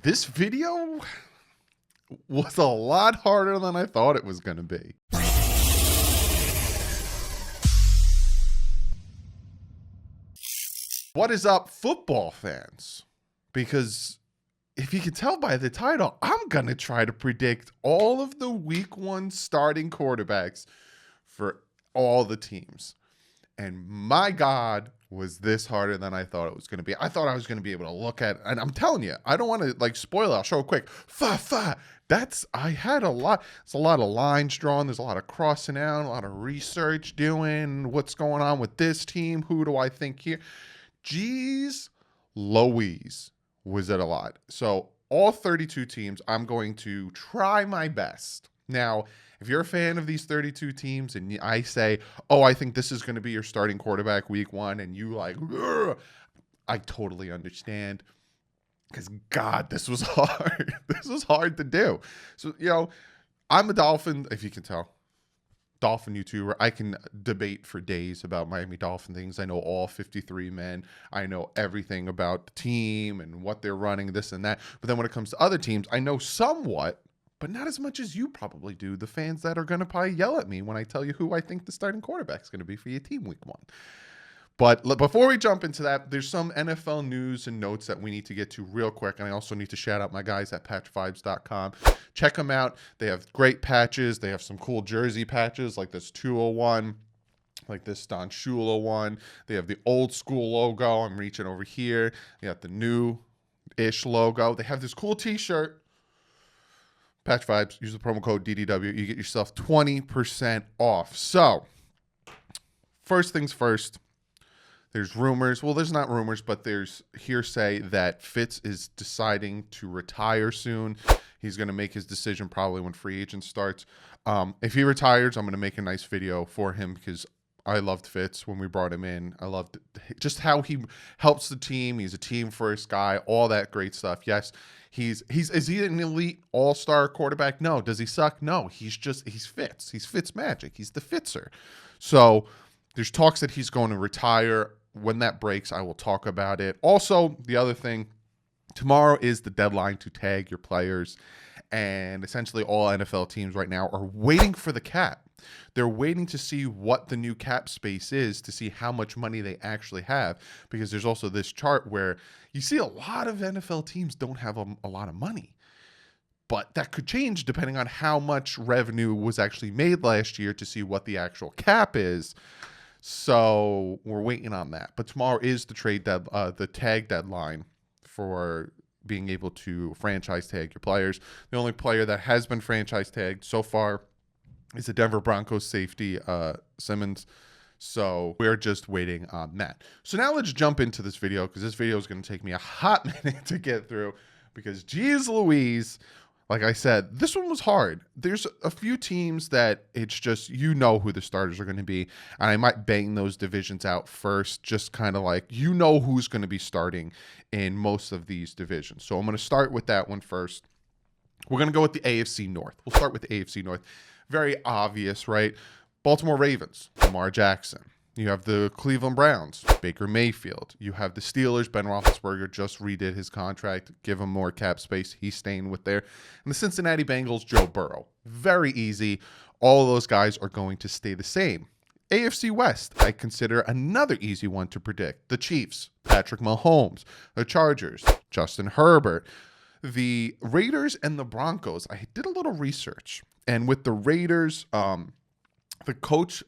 This video was a lot harder than I thought it was going to be. What is up, football fans? Because if you can tell by the title, I'm going to try to predict all of the week one starting quarterbacks for all the teams. And my God, was this harder than I thought it was going to be. I thought I was going to be able to look at, and I'm telling you, I don't want to like spoil it. I'll show it quick. I had a lot. It's a lot of lines drawn. There's a lot of crossing out, a lot of research doing what's going on with this team. Who do I think here? Jeez Louise, was it a lot. So all 32 teams, I'm going to try my best. Now, if you're a fan of these 32 teams and I say, oh, I think this is going to be your starting quarterback week one, and you like, ugh, I totally understand. Because, God, this was hard. This was hard to do. So, you know, I'm a Dolphin, if you can tell, Dolphin YouTuber. I can debate for days about Miami Dolphin things. I know all 53 men. I know everything about the team and what they're running, this and that. But then when it comes to other teams, I know somewhat, but not as much as you probably do, the fans that are going to probably yell at me when I tell you who I think the starting quarterback is going to be for your team week one. But before we jump into that, there's some NFL news and notes that we need to get to real quick. And I also need to shout out my guys at patchvibes.com. Check them out. They have great patches. They have some cool jersey patches like this 201, like this Don Shula one. They have the old school logo. I'm reaching over here. They got the new-ish logo. They have this cool t-shirt. Patch Vibes, use the promo code DDW. You get yourself 20% off. So, first things first, there's rumors. Well, there's not rumors, but there's hearsay that Fitz is deciding to retire soon. He's going to make his decision probably when free agent starts. If he retires, I'm going to make a nice video for him because I loved Fitz when we brought him in. I loved just how he helps the team. He's a team first guy, all that great stuff. Yes. Is he an elite all-star quarterback? No. Does he suck? No. He's Fitz. He's Fitz magic. He's the Fitzer. So there's talks that he's going to retire. When that breaks, I will talk about it. Also, the other thing, tomorrow is the deadline to tag your players. And essentially all NFL teams right now are waiting for the cap. They're waiting to see what the new cap space is to see how much money they actually have. Because there's also this chart where you see a lot of NFL teams don't have a lot of money. But that could change depending on how much revenue was actually made last year to see what the actual cap is. So we're waiting on that. But tomorrow is the tag deadline for being able to franchise tag your players. The only player that has been franchise tagged so far is the Denver Broncos safety, Simmons. So we're just waiting on that. So now let's jump into this video because this video is going to take me a hot minute to get through because geez Louise, like I said, this one was hard. There's a few teams that it's just, you know who the starters are going to be. And I might bang those divisions out first, just kind of like, you know who's going to be starting in most of these divisions. So I'm going to start with that one first. We're going to go with the AFC North. We'll start with the AFC North. Very obvious, right? Baltimore Ravens, Lamar Jackson. You have the Cleveland Browns, Baker Mayfield. You have the Steelers, Ben Roethlisberger just redid his contract, give him more cap space. He's staying with there. And the Cincinnati Bengals, Joe Burrow. Very easy. All of those guys are going to stay the same. AFC West, I consider another easy one to predict. The Chiefs, Patrick Mahomes. The Chargers, Justin Herbert. The Raiders and the Broncos, I did a little research. And with the Raiders, the coach,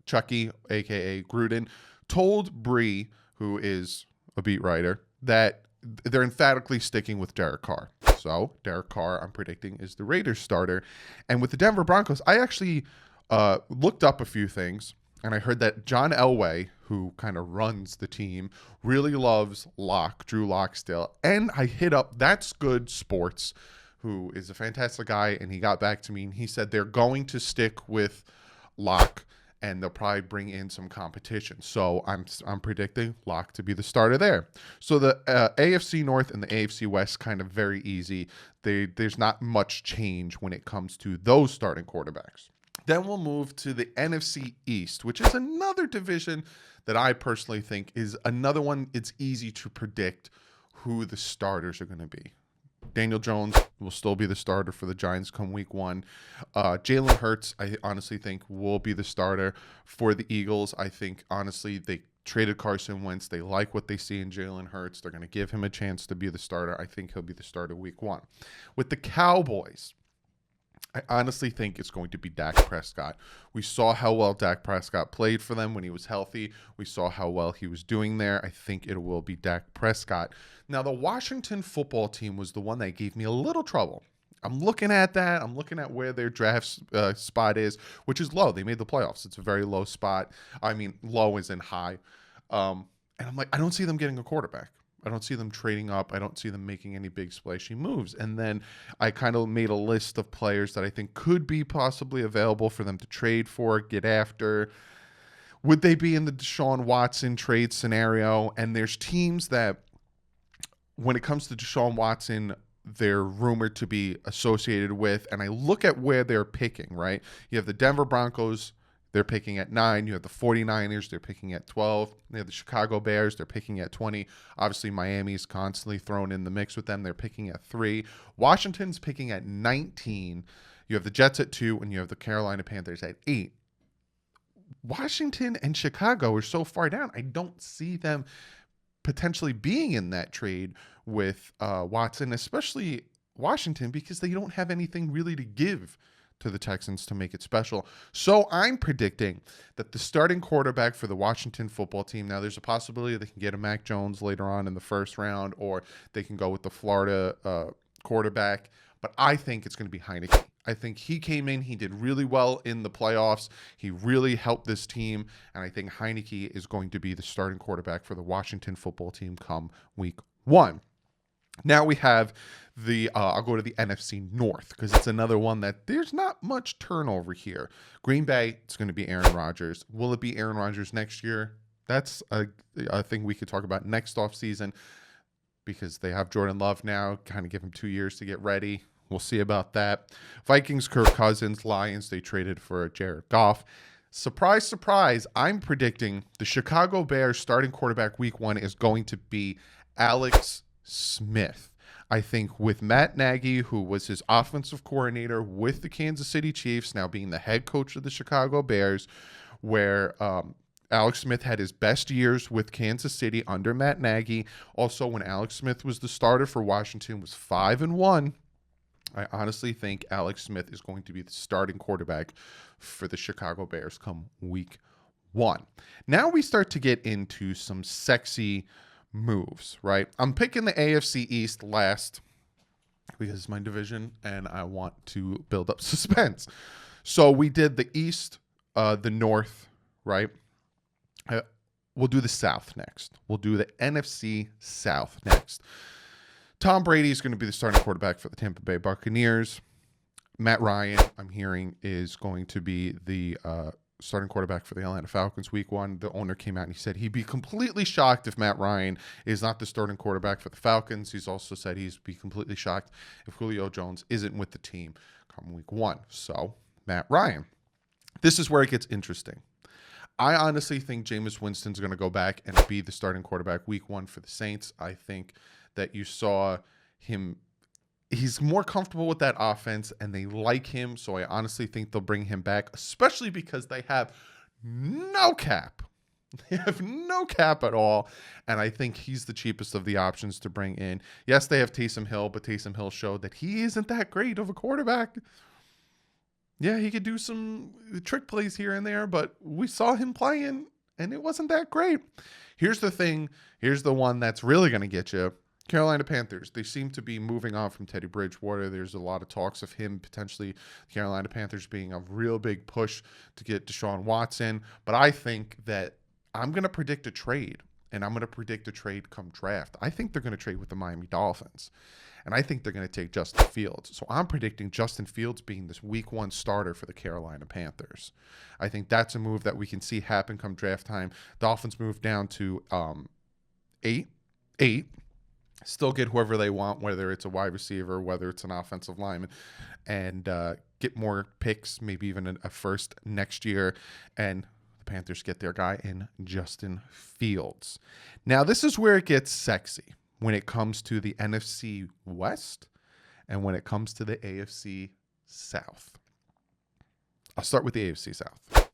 Chucky, a.k.a. Gruden, told Bree, who is a beat writer, that they're emphatically sticking with Derek Carr. So Derek Carr, I'm predicting, is the Raiders starter. And with the Denver Broncos, I actually looked up a few things, and I heard that John Elway, who kind of runs the team, really loves Drew Lock still. And I hit up That's Good Sports, who is a fantastic guy, and he got back to me, and he said they're going to stick with Lock, and they'll probably bring in some competition. So I'm predicting Lock to be the starter there. So the AFC North and the AFC West kind of very easy. There's not much change when it comes to those starting quarterbacks. Then we'll move to the NFC East, which is another division that I personally think is another one. It's easy to predict who the starters are going to be. Daniel Jones will still be the starter for the Giants come week 1. Jalen Hurts, I honestly think, will be the starter for the Eagles. I think, honestly, they traded Carson Wentz. They like what they see in Jalen Hurts. They're going to give him a chance to be the starter. I think he'll be the starter week 1. With the Cowboys, I honestly think it's going to be Dak Prescott. We saw how well Dak Prescott played for them when he was healthy. We saw how well he was doing there. I think it will be Dak Prescott. Now, the Washington football team was the one that gave me a little trouble. I'm looking at that. I'm looking at where their draft spot is, which is low. They made the playoffs. It's a very low spot. I mean, low is in high. And I'm like, I don't see them getting a quarterback. I don't see them trading up. I don't see them making any big splashy moves. And then I kind of made a list of players that I think could be possibly available for them to trade for, get after. Would they be in the Deshaun Watson trade scenario? And there's teams that, when it comes to Deshaun Watson, they're rumored to be associated with. And I look at where they're picking, right? You have the Denver Broncos. They're picking at 9. You have the 49ers. They're picking at 12. You have the Chicago Bears. They're picking at 20. Obviously, Miami's constantly thrown in the mix with them. They're picking at 3. Washington's picking at 19. You have the Jets at 2, and you have the Carolina Panthers at 8. Washington and Chicago are so far down. I don't see them potentially being in that trade with Watson, especially Washington, because they don't have anything really to give to the Texans to make it special. So I'm predicting that the starting quarterback for the Washington football team, now there's a possibility they can get a Mac Jones later on in the first round, or they can go with the Florida quarterback, but I think it's going to be Heineke. I think he came in, he did really well in the playoffs. He really helped this team, and I think Heineke is going to be the starting quarterback for the Washington football team come week 1. Now we have I'll go to the NFC North, because it's another one that there's not much turnover here. Green Bay, it's going to be Aaron Rodgers. Will it be Aaron Rodgers next year? That's a thing we could talk about next offseason, because they have Jordan Love now, kind of give him 2 years to get ready. We'll see about that. Vikings, Kirk Cousins. Lions, they traded for Jared Goff. Surprise, surprise, I'm predicting the Chicago Bears starting quarterback week 1 is going to be Alex Smith. I think with Matt Nagy, who was his offensive coordinator with the Kansas City Chiefs, now being the head coach of the Chicago Bears, where Alex Smith had his best years with Kansas City under Matt Nagy. Also, when Alex Smith was the starter for Washington, was 5-1. I honestly think Alex Smith is going to be the starting quarterback for the Chicago Bears come week 1. Now we start to get into some sexy moves, right? I'm picking the AFC East last because it's my division and I want to build up suspense. So we did the East, the North, right? We'll do the South next. We'll do the NFC South next. Tom Brady is going to be the starting quarterback for the Tampa Bay Buccaneers. Matt Ryan, I'm hearing, is going to be the starting quarterback for the Atlanta Falcons week 1. The owner came out and he said he'd be completely shocked if Matt Ryan is not the starting quarterback for the Falcons. He's also said he'd be completely shocked if Julio Jones isn't with the team come week 1. So, Matt Ryan. This is where it gets interesting. I honestly think Jameis Winston's going to go back and be the starting quarterback week 1 for the Saints. I think that you saw him, he's more comfortable with that offense and they like him. So I honestly think they'll bring him back, especially because they have no cap. They have no cap at all. And I think he's the cheapest of the options to bring in. Yes, they have Taysom Hill, but Taysom Hill showed that he isn't that great of a quarterback. Yeah, he could do some trick plays here and there, but we saw him playing and it wasn't that great. Here's the thing. Here's the one that's really going to get you. Carolina Panthers, they seem to be moving on from Teddy Bridgewater. There's a lot of talks of him potentially, the Carolina Panthers being a real big push to get Deshaun Watson. But I think that I'm going to predict a trade, and I'm going to predict a trade come draft. I think they're going to trade with the Miami Dolphins, and I think they're going to take Justin Fields. So I'm predicting Justin Fields being this week 1 starter for the Carolina Panthers. I think that's a move that we can see happen come draft time. Dolphins move down to 8. Still get whoever they want, whether it's a wide receiver, whether it's an offensive lineman, and get more picks, maybe even a first next year. And the Panthers get their guy in Justin Fields. Now, this is where it gets sexy when it comes to the NFC West And when it comes to the AFC South, I'll start with the AFC South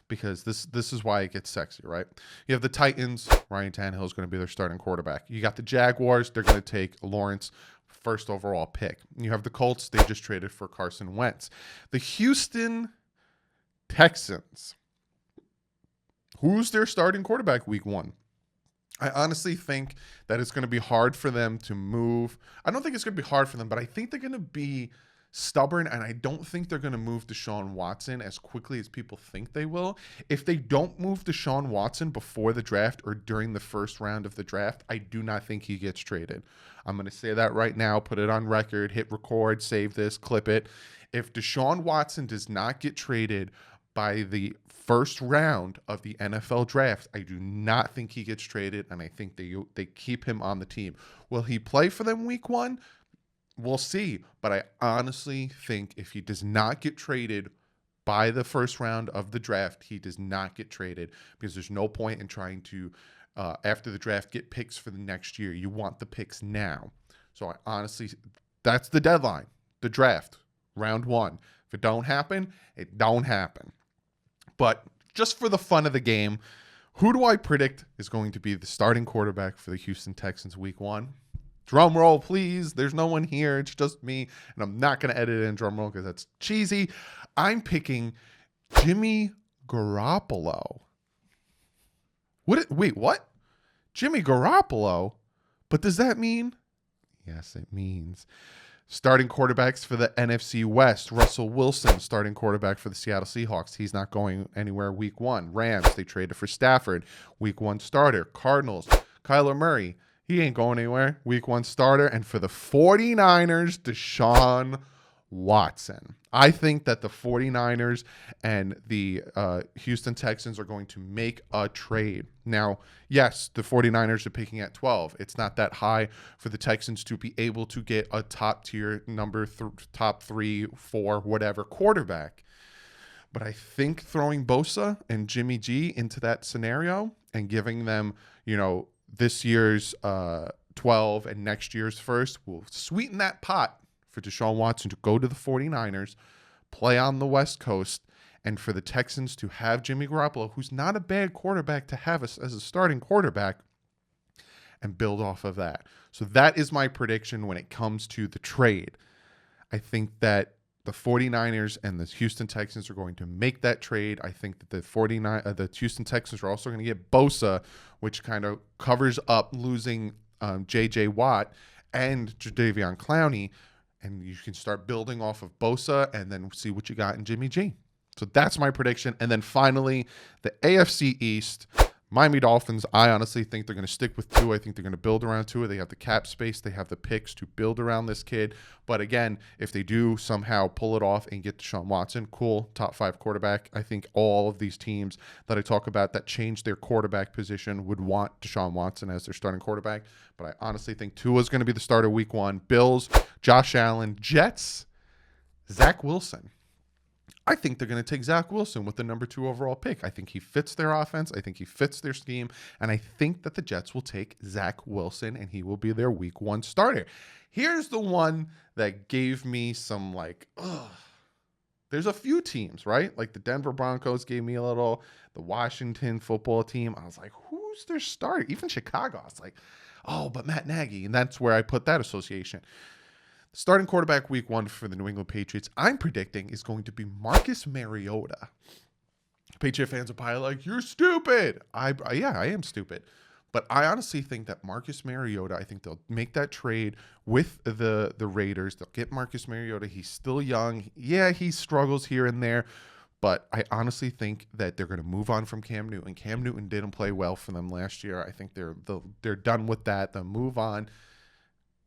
because this is why it gets sexy, right? You have the Titans. Ryan Tannehill is going to be their starting quarterback. You got the Jaguars. They're going to take Lawrence, first overall pick. You have the Colts. They just traded for Carson Wentz. The Houston Texans. Who's their starting quarterback week 1? I honestly think that it's going to be hard for them to move. I don't think it's going to be hard for them, but I think they're going to be stubborn, and I don't think they're going to move Deshaun Watson as quickly as people think they will. If they don't move Deshaun Watson before the draft or during the first round of the draft, I do not think he gets traded. I'm going to say that right now, put it on record, hit record, save this, clip it. If Deshaun Watson does not get traded by the first round of the NFL draft, I do not think he gets traded, and I think they keep him on the team. Will he play for them week 1? We'll see, but I honestly think if he does not get traded by the first round of the draft, he does not get traded because there's no point in trying to, after the draft, get picks for the next year. You want the picks now. So I honestly, that's the deadline, the draft, round 1. If it don't happen, it don't happen. But just for the fun of the game, who do I predict is going to be the starting quarterback for the Houston Texans week 1? Drum roll, please. There's no one here. It's just me, and I'm not going to edit in drum roll because that's cheesy. I'm picking Jimmy Garoppolo. Wait, what? Jimmy Garoppolo? But does that mean? Yes, it means starting quarterbacks for the NFC West. Russell Wilson, starting quarterback for the Seattle Seahawks. He's not going anywhere week 1. Rams, they traded for Stafford. Week 1 starter. Cardinals, Kyler Murray. He ain't going anywhere. Week 1 starter. And for the 49ers, Deshaun Watson. I think that the 49ers and the Houston Texans are going to make a trade. Now, yes, the 49ers are picking at 12. It's not that high for the Texans to be able to get a top tier top 3, 4, whatever quarterback. But I think throwing Bosa and Jimmy G into that scenario and giving them, this year's 12 and next year's first will sweeten that pot for Deshaun Watson to go to the 49ers, play on the West Coast, and for the Texans to have Jimmy Garoppolo, who's not a bad quarterback to have as a starting quarterback, and build off of that. So that is my prediction when it comes to the trade. I think that the 49ers and the Houston Texans are going to make that trade. I think that the Houston Texans are also going to get Bosa, which kind of covers up losing J.J. Watt and Jadeveon Clowney, and you can start building off of Bosa and then see what you got in Jimmy G. So that's my prediction. And then finally, the AFC East. Miami Dolphins, I honestly think they're going to stick with Tua. I think they're going to build around Tua. They have the cap space. They have the picks to build around this kid. But again, if they do somehow pull it off and get Deshaun Watson, cool, top 5 quarterback. I think all of these teams that I talk about that change their quarterback position would want Deshaun Watson as their starting quarterback. But I honestly think Tua is going to be the starter week 1. Bills, Josh Allen, Jets, Zach Wilson. I think they're going to take Zach Wilson with the number 2 overall pick. I think he fits their offense. I think he fits their scheme. And I think that the Jets will take Zach Wilson and he will be their week 1 starter. Here's the one that gave me some there's a few teams, right? Like the Denver Broncos gave me a little, the Washington football team. I was like, who's their starter? Even Chicago. I was like, oh, but Matt Nagy. And that's where I put that association. Starting quarterback week 1 for the New England Patriots, I'm predicting is going to be Marcus Mariota. Patriot fans are probably like, you're stupid. I am stupid. But I honestly think that Marcus Mariota, I think they'll make that trade with the Raiders. They'll get Marcus Mariota. He's still young. Yeah, he struggles here and there. But I honestly think that they're going to move on from Cam Newton. Cam Newton didn't play well for them last year. I think they're done with that. They'll move on.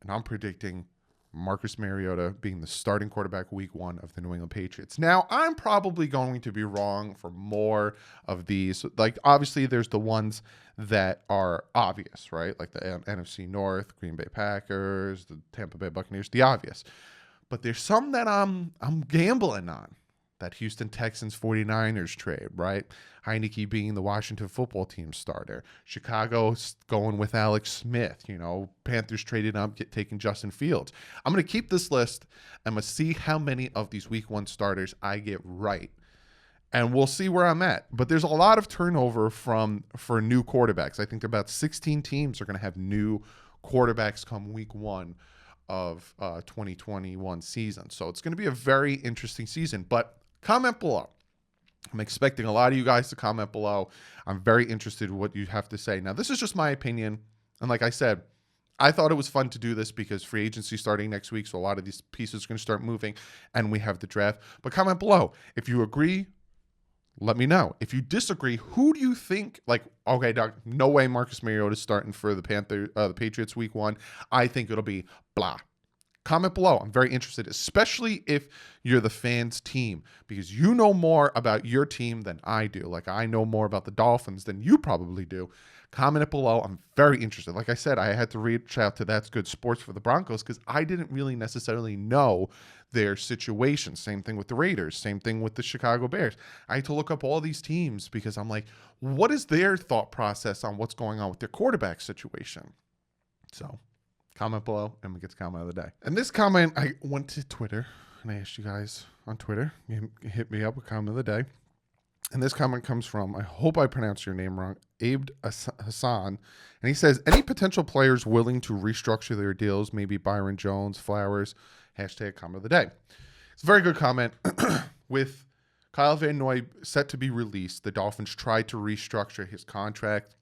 And I'm predicting Marcus Mariota being the starting quarterback week 1 of the New England Patriots. Now, I'm probably going to be wrong for more of these. Like, obviously, there's the ones that are obvious, right? Like the NFC North, Green Bay Packers, the Tampa Bay Buccaneers, the obvious. But there's some that I'm gambling on that Houston Texans 49ers trade, right? Heineke being the Washington football team starter. Chicago going with Alex Smith. Panthers traded up, taking Justin Fields. I'm going to keep this list. I'm going to see how many of these week 1 starters I get right. And we'll see where I'm at. But there's a lot of turnover for new quarterbacks. I think about 16 teams are going to have new quarterbacks come week 1 of 2021 season. So it's going to be a very interesting season. But comment below. I'm expecting a lot of you guys to comment below. I'm very interested in what you have to say. Now, this is just my opinion. And like I said, I thought it was fun to do this because free agency starting next week. So a lot of these pieces are going to start moving and we have the draft. But comment below. If you agree, let me know. If you disagree, who do you think, okay, Doug, no way Marcus Mariota's starting for the Patriots week 1. I think it'll be blah. Comment below. I'm very interested, especially if you're the fans' team, because you know more about your team than I do. Like, I know more about the Dolphins than you probably do. Comment it below. I'm very interested. Like I said, I had to reach out to That's Good Sports for the Broncos because I didn't really necessarily know their situation. Same thing with the Raiders. Same thing with the Chicago Bears. I had to look up all these teams because I'm like, what is their thought process on what's going on with their quarterback situation? So comment below and we get to comment of the day. And this comment, I went to Twitter and I asked you guys on Twitter, you hit me up with comment of the day. And this comment comes from, I hope I pronounced your name wrong, Abe Hassan. And he says, any potential players willing to restructure their deals, maybe Byron Jones, Flowers, hashtag comment of the day. It's a very good comment. With Kyle Van Noy set to be released, the Dolphins tried to restructure his contract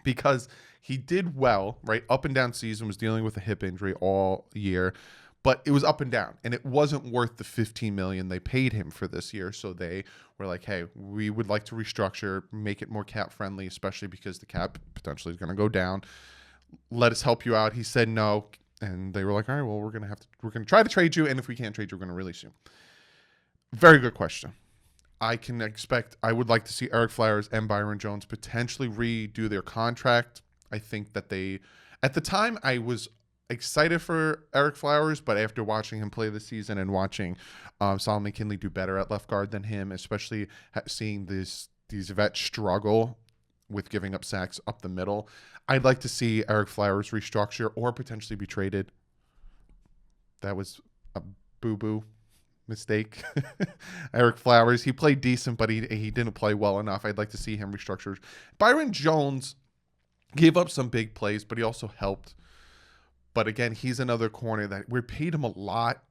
because he did well, right? Up and down season, was dealing with a hip injury all year. But it was up and down, and it wasn't worth the $15 million they paid him for this year. So they were like, hey, we would like to restructure, make it more cap friendly, especially because the cap potentially is going to go down. Let us help you out. He said no. And they were like, all right, well, we're going to try to trade you. And if we can't trade you, we're going to release you. Very good question. I would like to see Eric Flowers and Byron Jones potentially redo their contract. I think that at the time I was excited for Eric Flowers, but after watching him play this season and watching Solomon Kinley do better at left guard than him, especially seeing these vets struggle with giving up sacks up the middle, I'd like to see Eric Flowers restructure or potentially be traded. That was a boo-boo mistake. Eric Flowers, he played decent, but he didn't play well enough. I'd like to see him restructured. Byron Jones gave up some big plays, but he also helped. But again, he's another corner that we paid him a lot,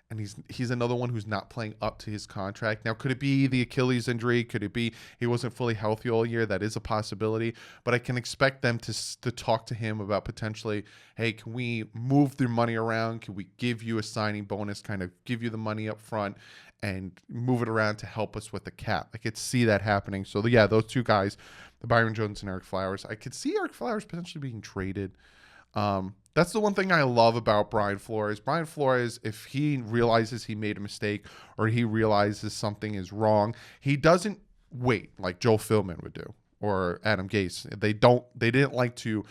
and he's another one who's not playing up to his contract. Now, could it be the Achilles injury? Could it be he wasn't fully healthy all year? That is a possibility. But I can expect them to talk to him about potentially, hey, can we move the money around? Can we give you a signing bonus, kind of give you the money up front and move it around to help us with the cap? I could see that happening. So, yeah, those two guys, the Byron Jones and Eric Flowers, I could see Eric Flowers potentially being traded. That's the one thing I love about Brian Flores. Brian Flores, if he realizes he made a mistake or he realizes something is wrong, he doesn't wait like Joe Philbin would do or Adam Gase. They didn't like to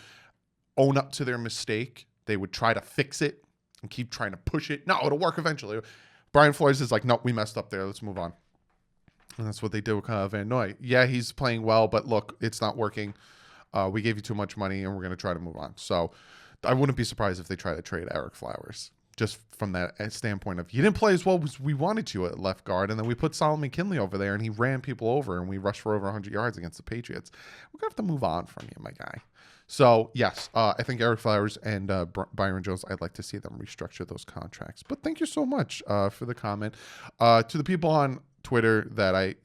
own up to their mistake. They would try to fix it and keep trying to push it. No, it'll work eventually. Brian Flores is like, no, we messed up there. Let's move on. And that's what they did with Van Noy. Yeah, he's playing well, but look, it's not working. We gave you too much money, and we're going to try to move on. So I wouldn't be surprised if they try to trade Eric Flowers, just from that standpoint of, you didn't play as well as we wanted to at left guard, and then we put Solomon Kinley over there, and he ran people over, and we rushed for over 100 yards against the Patriots. We're going to have to move on from you, my guy. So, yes, I think Eric Flowers and Byron Jones, I'd like to see them restructure those contracts. But thank you so much for the comment. To the people on Twitter that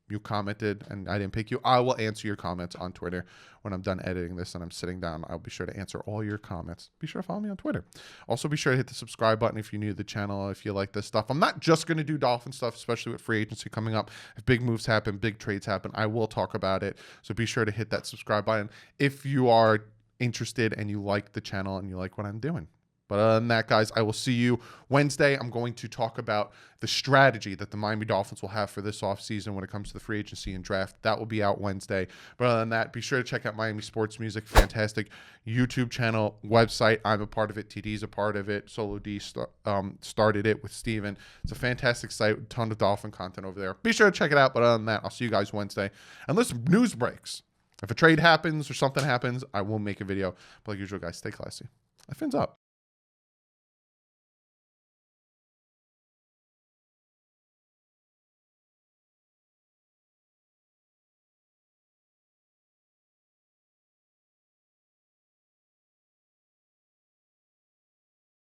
you commented and I didn't pick you, I will answer your comments on Twitter when I'm done editing this and I'm sitting down. I'll be sure to answer all your comments. Be sure to follow me on Twitter. Also, be sure to hit the subscribe button if you're new to the channel, if you like this stuff. I'm not just going to do Dolphin stuff, especially with free agency coming up. If big moves happen, big trades happen, I will talk about it. So be sure to hit that subscribe button if you are interested and you like the channel and you like what I'm doing. But other than that, guys, I will see you Wednesday. I'm going to talk about the strategy that the Miami Dolphins will have for this offseason when it comes to the free agency and draft. That will be out Wednesday. But other than that, be sure to check out Miami Sports Music. Fantastic YouTube channel, website. I'm a part of it. TD's a part of it. Solo D started it with Steven. It's a fantastic site. A ton of Dolphin content over there. Be sure to check it out. But other than that, I'll see you guys Wednesday. Unless news breaks. If a trade happens or something happens, I will make a video. But like usual, guys, stay classy. My fins up.